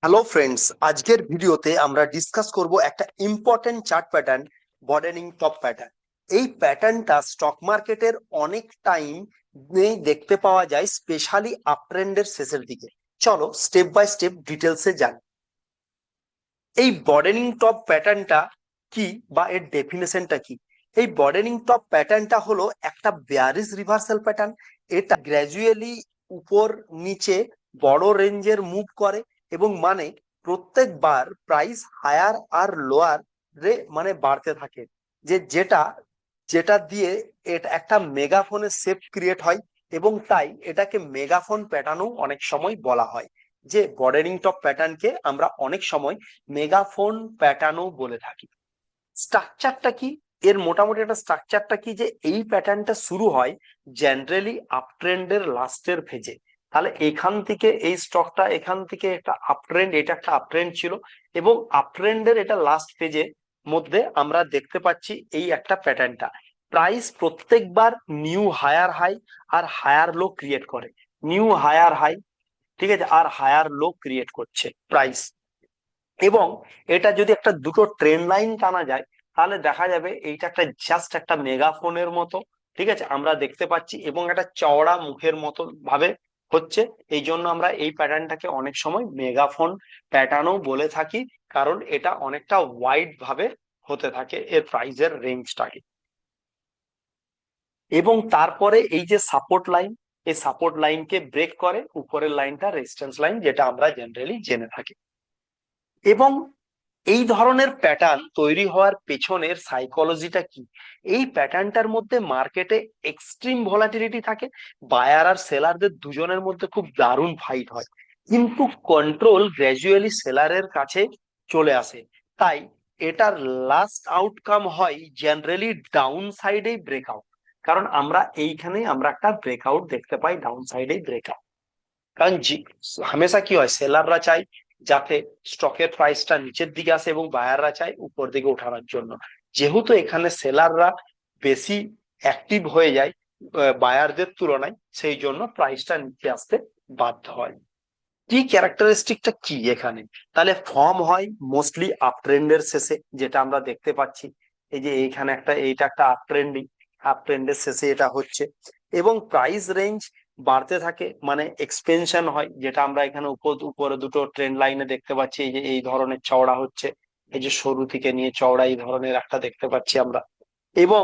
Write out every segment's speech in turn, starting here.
Hello friends, আজকের ভিডিওতে আমরা ডিসকাস করব একটা important chart pattern, broadening top pattern. এই প্যাটার্নটা স্টক মার্কেটের অনেক টাইম দেখতে পাওয়া যায়, স্পেশালি আপ ট্রেন্ডের শেষের দিকে। চলো স্টেপ বাই স্টেপ ডিটেলসে যান। এই বর্ডেনিং টপ প্যাটার্নটা কি বা এর ডেফিনেশনটা কি? এই বর্ডেনিং টপ প্যাটার্নটা হলো একটা বেয়ারিশ রিভার্সাল প্যাটার্ন। এটা গ্র্যাজুয়ালি উপর নিচে বড় রেঞ্জের মুভ করে এবং মানে প্রত্যেকবার প্রাইস হায়ার আর লোয়ার রে মানে বাড়তে থাকে, যেটা যেটা দিয়ে এটা একটা মেগাফোনের শেপ ক্রিয়েট হয় এবং তাই এটাকে মেগাফোন প্যাটার্নও অনেক সময় বলা হয়। যে বর্ডারিং টপ প্যাটার্নকে আমরা অনেক সময় মেগাফোন প্যাটার্নও বলে থাকি। স্ট্রাকচারটা কি? এর মোটামুটি একটা স্ট্রাকচারটা কি, যে এই প্যাটার্নটা শুরু হয় জেনারেলি আপ ট্রেন্ডের লাস্টের ফেজে। তাহলে এখান থেকে এই স্টকটা এখান থেকে একটা আপ ট্রেন্ড, এটা একটা আপ ট্রেন্ড ছিল এবং আপ ট্রেন্ডের এটা লাস্ট ফেজে মধ্যে আমরা দেখতে পাচ্ছি এই একটা প্যাটার্নটা। প্রাইস প্রত্যেকবার নিউ হায়ার হাই আর হায়ার লো ক্রিয়েট করে, নিউ হায়ার হাই, ঠিক আছে, আর হায়ার লো ক্রিয়েট করছে প্রাইস। এবং এটা যদি একটা দুটো ট্রেন লাইন টানা যায় তাহলে দেখা যাবে এইটা একটা জাস্ট একটা মেগাফোনের মতো, ঠিক আছে, আমরা দেখতে পাচ্ছি এবং একটা চওড়া মুখের মতো ভাবে হচ্ছে। এই জন্য আমরা এই প্যাটার্নটাকে অনেক সময় মেগাফোন প্যাটার্নও বলে থাকি, কারণ এটা অনেকটা ওয়াইড ভাবে হতে থাকে এর প্রাইজের রেঞ্জটাকে। এবং তারপরে এই যে সাপোর্ট লাইন, এই সাপোর্ট লাইনকে ব্রেক করে উপরের লাইনটা রেজিস্ট্যান্স লাইন, যেটা আমরা জেনারেলি জেনে থাকি। এবং এই ধরনের প্যাটার্ন তৈরি হওয়ার পেছনের সাইকোলজিটা কি? এই প্যাটার্নটার মধ্যে মার্কেটে এক্সট্রিম ভলাটিলিটি থাকে, বায়ার আর সেলারদের দুজনের মধ্যে খুব দারুণ ফাইট হয়, কিন্তু কন্ট্রোল গ্র্যাজুয়ালি সেলারের কাছে চলে আসে। তাই এটার লাস্ট আউটকাম হয় জেনারেলি ডাউন সাইডেই ব্রেকআউট। কারণ আমরা এইখানে আমরা একটা ব্রেকআউট দেখতে পাই, ডাউন সাইডেই ব্রেকআউট। কারণ হামেশা কি হয়, সেলাররা চায় যাতে স্টকের প্রাইসটা নিচের দিকে আসে এবং বায়াররা চায় উপর দিকে ওঠানোর জন্য। যেহেতু এখানে সেলাররা বেশি অ্যাক্টিভ হয়ে যায় বায়ারদের তুলনায়, সেই জন্য প্রাইসটা নিচে আসতে বাধ্য হয়। কি ক্যারেক্টারিস্টিকটা কি এখানে? তাহলে ফর্ম হয় মোস্টলি আপ ট্রেন্ডের শেষে, যেটা আমরা দেখতে পাচ্ছি। এই যে এইখানে একটা, এইটা একটা আপ ট্রেন্ডিং, আপ ট্রেন্ডের শেষে এটা হচ্ছে। এবং প্রাইস রেঞ্জ বাড়তে থাকে, মানে এক্সপেনশন হয়, যেটা আমরা এখানে উপরে দুটো ট্রেন্ড লাইনে দেখতে পাচ্ছি। এই যে এই ধরনের চওড়া হচ্ছে, এই যে সরু থেকে নিয়ে চওড়া এই ধরনের একটা দেখতে পাচ্ছি আমরা। এবং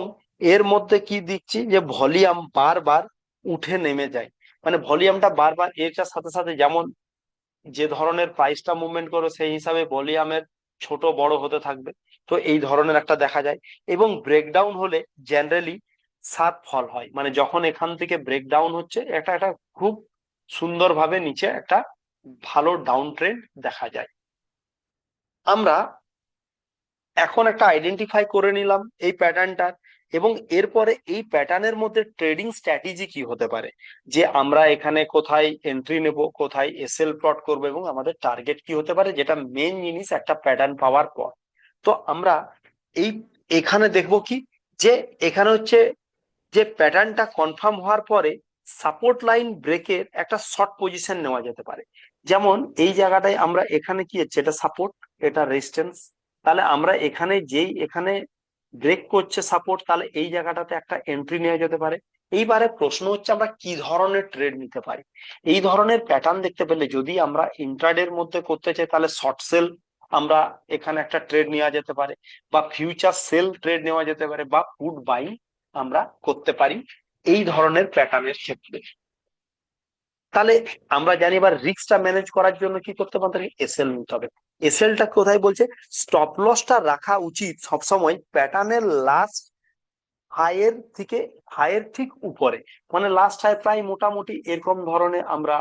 এর মধ্যে কি দেখছি, যে ভলিউম বারবার উঠে নেমে যায়, মানে ভলিউমটা বারবার এর সাথে সাথে যেমন যে ধরনের প্রাইসটা মুভমেন্ট করো সেই হিসাবে ভলিউমের ছোট বড় হতে থাকবে। তো এই ধরনের একটা দেখা যায়। এবং ব্রেকডাউন হলে জেনারেলি শার্প ফল হয়, মানে যখন এখান থেকে ব্রেকডাউন হচ্ছে একটা একটা খুব সুন্দরভাবে নিচে একটা ভালো ডাউন ট্রেন্ড দেখা যায়। আমরা এখন একটা আইডেন্টিফাই করে নিলাম এই প্যাটার্নটার, এবং এরপরে এই প্যাটার্নের মধ্যে ট্রেডিং স্ট্র্যাটেজি কি হতে পারে, যে আমরা এখানে কোথায় এন্ট্রি নেব, কোথায় এসএল প্লট করব এবং আমাদের টার্গেট কি হতে পারে, যেটা মেন জিনিস একটা প্যাটার্ন পাওয়ার পর। তো আমরা এই এখানে দেখব কি, যে এখানে হচ্ছে যে প্যাটার্নটা কনফার্ম হওয়ার পরে সাপোর্ট লাইন ব্রেকের একটা শর্ট পজিশন নেওয়া যেতে পারে। যেমন এই জায়গাটায় আমরা এখানে কি হচ্ছে, এটা সাপোর্ট, এটা রেজিস্ট্যান্স। তাহলে আমরা এখানে যেই এখানে ব্রেক করছে সাপোর্ট, তাহলে এই জায়গাটাতে একটা এন্ট্রি নেওয়া যেতে পারে। এইবারে প্রশ্ন হচ্ছে আমরা কি ধরনের ট্রেড নিতে পারি। এই ধরনের প্যাটার্ন দেখতে পেলে যদি আমরা ইন্ট্রাডের মধ্যে করতে চাই তাহলে শর্ট সেল আমরা এখানে একটা ট্রেড নেওয়া যেতে পারে, বা ফিউচার সেল ট্রেড নেওয়া যেতে পারে, বা পুট বাই আমরা করতে পারি এই ধরনের প্যাটার্নের ক্ষেত্রে। তাহলে আমরা জানি এবার রিস্কটা ম্যানেজ করার জন্য কি করতে পারি, এসএল নিতে হবে। এসএলটা কোথায় বলছে, স্টপ লসটা রাখা উচিত সবসময় প্যাটার্নের লাস্ট হাইয়ের থেকে, হাইয়ের ঠিক উপরে, মানে লাস্ট হাই প্রায় মোটামুটি এরকম ধরনের আমরা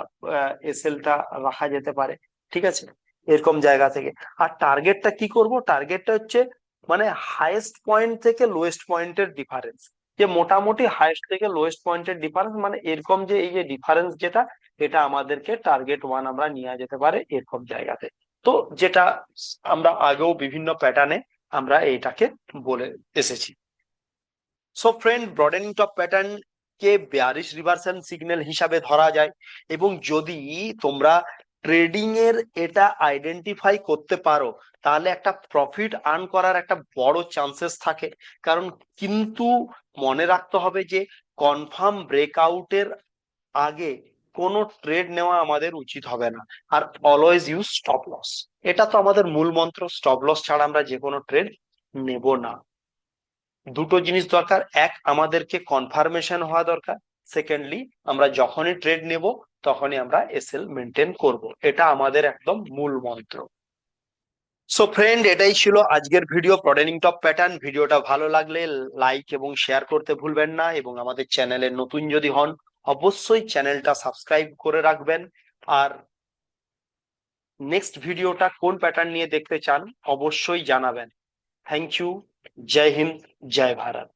এসএলটা রাখা যেতে পারে, ঠিক আছে, এরকম জায়গা থেকে। আর টার্গেটটা কি করব, টার্গেটটা হচ্ছে মানে হাইয়েস্ট পয়েন্ট থেকে লোয়েস্ট পয়েন্টের ডিফারেন্স, যে মোটামুটি হাইয়েস্ট থেকে লোয়েস্ট পয়েন্টের ডিফারেন্স, মানে এরকম যে এই যে ডিফারেন্স যেটা, এটা আমাদেরকে টার্গেট ওয়ান আমরা নিয়ে যেতে পারে এরকম জায়গাতে। তো যেটা আমরা আগেও বিভিন্ন প্যাটার্নে আমরা এইটাকে বলে এসেছি। So friend, broadening top pattern কে বেয়ারিশ রিভার্সাল সিগন্যাল হিসাবে ধরা যায়। এবং যদি তোমরা ট্রেডিং এর এটা আইডেন্টিফাই করতে পারো, তাহলে একটা প্রফিট আর্ন করার একটা বড় চান্সেস থাকে। কারণ কিন্তু মনে রাখতে হবে যে কনফার্ম ব্রেকআউটের আগে কোনো ট্রেড নেওয়া আমাদের উচিত হবে না। Are always use stop loss, এটা তো আমাদের মূল মন্ত্র, স্টপ লস ছাড়া আমরা যে কোনো ট্রেড নেব না। দুটো জিনিস দরকার, এক আমাদেরকে কনফার্মেশন হওয়া দরকার, সেকেন্ডলি আমরা যখনই ট্রেড নেব তখনই আমরা এসএল মেনটেন করব, এটা আমাদের একদম মূল মন্ত্র। সো ফ্রেন্ড, এটাই ছিল আজকের ভিডিও ব্রডেনিং টপ প্যাটার্ন। ভিডিওটা ভালো লাগলে লাইক এবং শেয়ার করতে ভুলবেন না, এবং আমাদের চ্যানেলে নতুন যদি হন অবশ্যই চ্যানেলটা সাবস্ক্রাইব করে রাখবেন। আর নেক্সট ভিডিওটা কোন প্যাটার্ন নিয়ে দেখতে চান অবশ্যই জানাবেন। Thank you. জয় হিন্দ, জয় ভারত।